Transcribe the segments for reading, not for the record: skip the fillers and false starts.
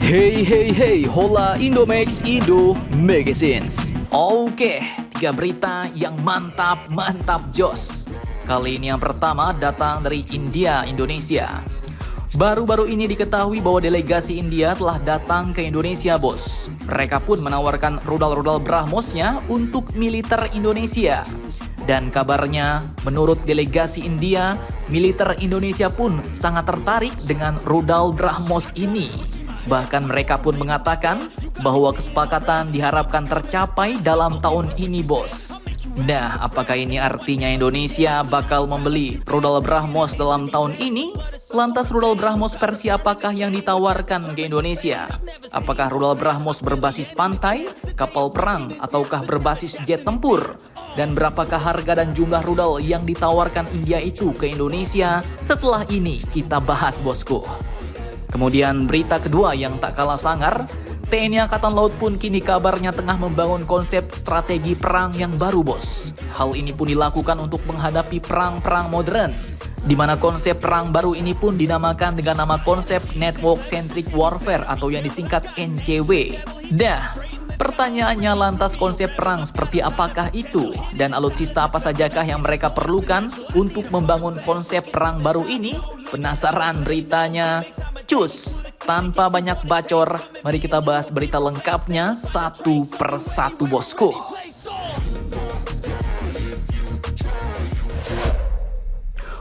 Hey, hola Indomax Indo Magazines. Oke, 3 berita yang mantap jos. Kali ini yang pertama datang dari Indonesia. Baru-baru ini diketahui bahwa delegasi India telah datang ke Indonesia, bos. Mereka pun menawarkan rudal-rudal BrahMosnya untuk militer Indonesia. Dan kabarnya, menurut delegasi India, militer Indonesia pun sangat tertarik dengan rudal BrahMos ini. Bahkan mereka pun mengatakan bahwa kesepakatan diharapkan tercapai dalam tahun ini, bos. Nah, apakah ini artinya Indonesia bakal membeli rudal BrahMos dalam tahun ini? Lantas rudal BrahMos versi apakah yang ditawarkan ke Indonesia? Apakah rudal BrahMos berbasis pantai, kapal perang, ataukah berbasis jet tempur? Dan berapakah harga dan jumlah rudal yang ditawarkan India itu ke Indonesia? Setelah ini kita bahas, bosku. Kemudian berita kedua yang tak kalah sangar, TNI Angkatan Laut pun kini kabarnya tengah membangun konsep strategi perang yang baru, bos. Hal ini pun dilakukan untuk menghadapi perang-perang modern, di mana konsep perang baru ini pun dinamakan dengan nama konsep Network Centric Warfare atau yang disingkat NCW. Pertanyaannya, lantas konsep perang seperti apakah itu? Dan alutsista apa sajakah yang mereka perlukan untuk membangun konsep perang baru ini? Penasaran beritanya? Cus! Tanpa banyak bacor, mari kita bahas berita lengkapnya satu persatu, bosku.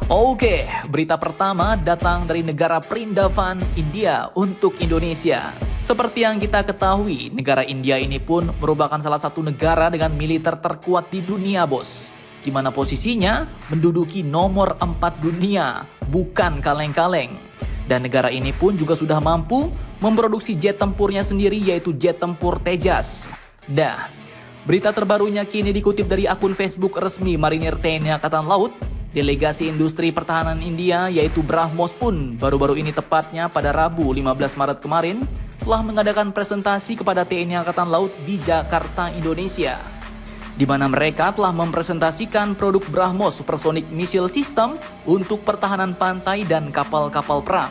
Oke, berita pertama datang dari negara Perindavan India untuk Indonesia. Seperti yang kita ketahui, negara India ini pun merupakan salah satu negara dengan militer terkuat di dunia, bos. Di mana posisinya menduduki nomor 4 dunia, bukan kaleng-kaleng. Dan negara ini pun juga sudah mampu memproduksi jet tempurnya sendiri, yaitu jet tempur Tejas. Berita terbarunya kini dikutip dari akun Facebook resmi Marinir TNI Angkatan Laut. Delegasi industri pertahanan India yaitu BrahMos pun baru-baru ini, tepatnya pada Rabu 15 Maret kemarin, telah mengadakan presentasi kepada TNI Angkatan Laut di Jakarta, Indonesia, di mana mereka telah mempresentasikan produk BrahMos Supersonic Missile System untuk pertahanan pantai dan kapal-kapal perang.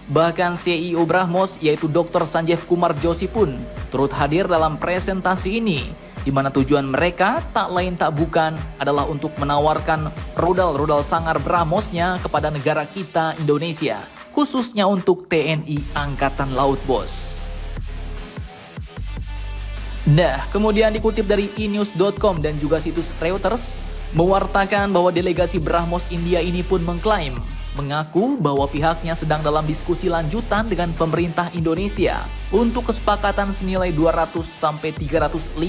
Bahkan CEO BrahMos yaitu Dr. Sanjeev Kumar Joshi pun turut hadir dalam presentasi ini, di mana tujuan mereka tak lain tak bukan adalah untuk menawarkan rudal-rudal sangar BrahMosnya kepada negara kita Indonesia, khususnya untuk TNI Angkatan Laut, bos. Kemudian dikutip dari enews.com dan juga situs Reuters, mewartakan bahwa delegasi BrahMos India ini pun mengaku bahwa pihaknya sedang dalam diskusi lanjutan dengan pemerintah Indonesia untuk kesepakatan senilai 200-350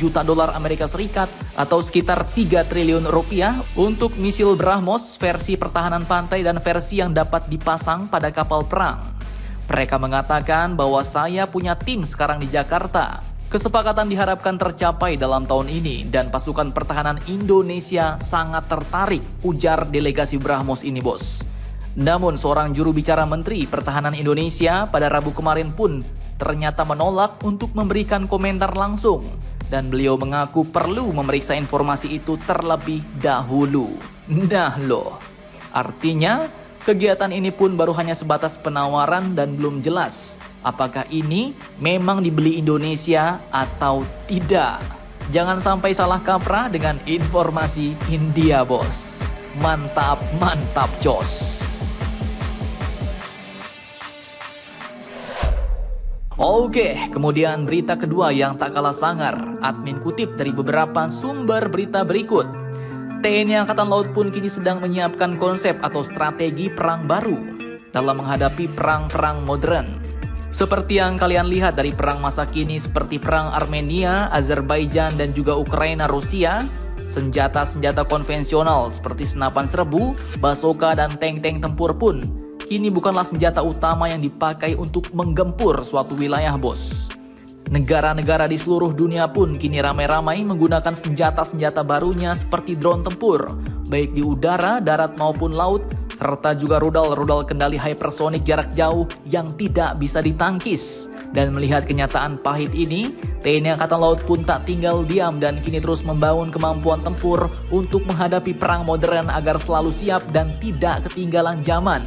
juta dolar Amerika Serikat atau sekitar 3 triliun rupiah untuk misil BrahMos versi pertahanan pantai dan versi yang dapat dipasang pada kapal perang. Mereka mengatakan bahwa saya punya tim sekarang di Jakarta. Kesepakatan diharapkan tercapai dalam tahun ini dan pasukan pertahanan Indonesia sangat tertarik, ujar delegasi BrahMos ini, bos. Namun seorang juru bicara Menteri Pertahanan Indonesia pada Rabu kemarin pun ternyata menolak untuk memberikan komentar langsung, dan beliau mengaku perlu memeriksa informasi itu terlebih dahulu. Artinya kegiatan ini pun baru hanya sebatas penawaran dan belum jelas apakah ini memang dibeli Indonesia atau tidak. Jangan sampai salah kaprah dengan informasi India, bos. Mantap jos. Oke, kemudian berita kedua yang tak kalah sangar. Admin kutip dari beberapa sumber berita berikut. TNI Angkatan Laut pun kini sedang menyiapkan konsep atau strategi perang baru dalam menghadapi perang-perang modern. Seperti yang kalian lihat dari perang masa kini seperti perang Armenia, Azerbaijan, dan juga Ukraina, Rusia, senjata-senjata konvensional seperti senapan serbu, bazooka, dan tank-tank tempur pun kini bukanlah senjata utama yang dipakai untuk menggempur suatu wilayah, bos. Negara-negara di seluruh dunia pun kini ramai-ramai menggunakan senjata-senjata barunya seperti drone tempur, baik di udara, darat maupun laut, serta juga rudal-rudal kendali hypersonic jarak jauh yang tidak bisa ditangkis. Dan melihat kenyataan pahit ini, TNI Angkatan Laut pun tak tinggal diam dan kini terus membangun kemampuan tempur untuk menghadapi perang modern agar selalu siap dan tidak ketinggalan zaman.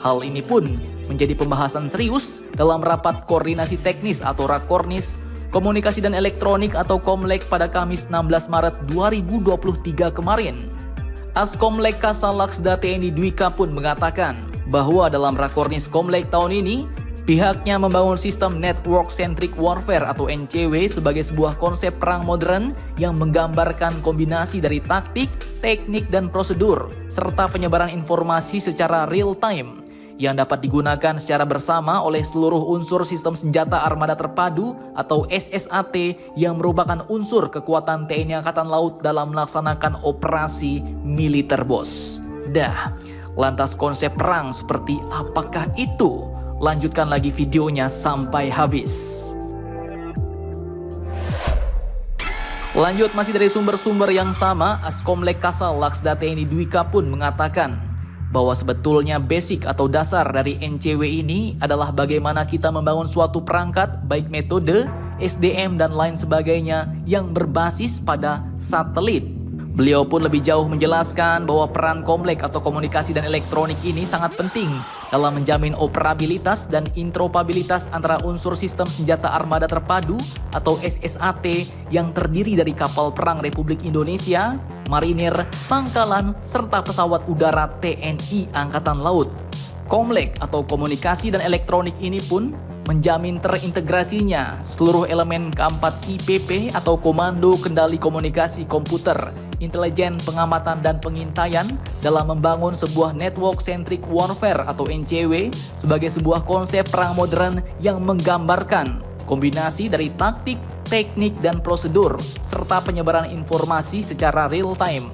Hal ini pun menjadi pembahasan serius dalam rapat koordinasi teknis atau Rakornis Komunikasi dan Elektronik atau Komlek pada Kamis 16 Maret 2023 kemarin. Askomlek Kasal Laksda TNI Dwika pun mengatakan bahwa dalam Rakornis Komlek tahun ini, pihaknya membangun sistem Network Centric Warfare atau NCW sebagai sebuah konsep perang modern yang menggambarkan kombinasi dari taktik, teknik, dan prosedur, serta penyebaran informasi secara real time yang dapat digunakan secara bersama oleh seluruh unsur sistem senjata armada terpadu atau SSAT yang merupakan unsur kekuatan TNI Angkatan Laut dalam melaksanakan operasi militer, bos. Lantas konsep perang seperti apakah itu? Lanjutkan lagi videonya sampai habis. Lanjut masih dari sumber-sumber yang sama, Askomlek Kasal Laksda TNI Dwika pun mengatakan bahwa sebetulnya basic atau dasar dari NCW ini adalah bagaimana kita membangun suatu perangkat baik metode, SDM, dan lain sebagainya yang berbasis pada satelit. Beliau pun lebih jauh menjelaskan bahwa peran Komlek atau komunikasi dan elektronik ini sangat penting dalam menjamin operabilitas dan interoperabilitas antara unsur sistem senjata armada terpadu atau SSAT yang terdiri dari kapal perang Republik Indonesia, marinir, pangkalan, serta pesawat udara TNI Angkatan Laut. Komlek atau komunikasi dan elektronik ini pun menjamin terintegrasinya seluruh elemen keempat IPP atau Komando Kendali Komunikasi Komputer, Intelijen, Pengamatan, dan Pengintaian dalam membangun sebuah Network Centric Warfare atau NCW sebagai sebuah konsep perang modern yang menggambarkan kombinasi dari taktik, teknik, dan prosedur, serta penyebaran informasi secara real time.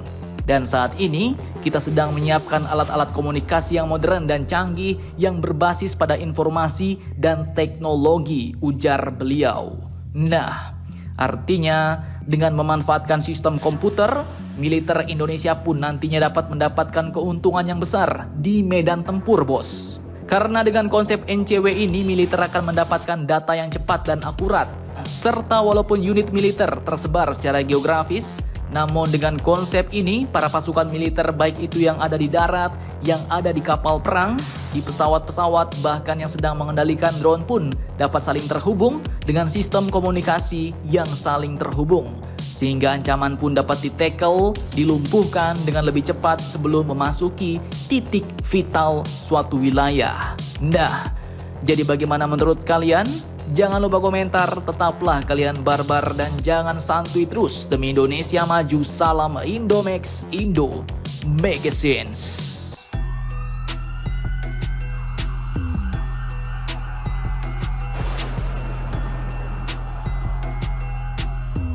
Dan saat ini, kita sedang menyiapkan alat-alat komunikasi yang modern dan canggih yang berbasis pada informasi dan teknologi, ujar beliau. Nah, artinya dengan memanfaatkan sistem komputer, militer Indonesia pun nantinya dapat mendapatkan keuntungan yang besar di medan tempur, bos. Karena dengan konsep NCW ini, militer akan mendapatkan data yang cepat dan akurat. Serta walaupun unit militer tersebar secara geografis, namun dengan konsep ini, para pasukan militer baik itu yang ada di darat, yang ada di kapal perang, di pesawat-pesawat, bahkan yang sedang mengendalikan drone pun dapat saling terhubung dengan sistem komunikasi yang saling terhubung. Sehingga ancaman pun dapat di-tackle, dilumpuhkan dengan lebih cepat sebelum memasuki titik vital suatu wilayah. Nah, jadi bagaimana menurut kalian? Jangan lupa komentar, tetaplah kalian barbar dan jangan santuy terus. Demi Indonesia maju, salam Indomax, Indo Magazines.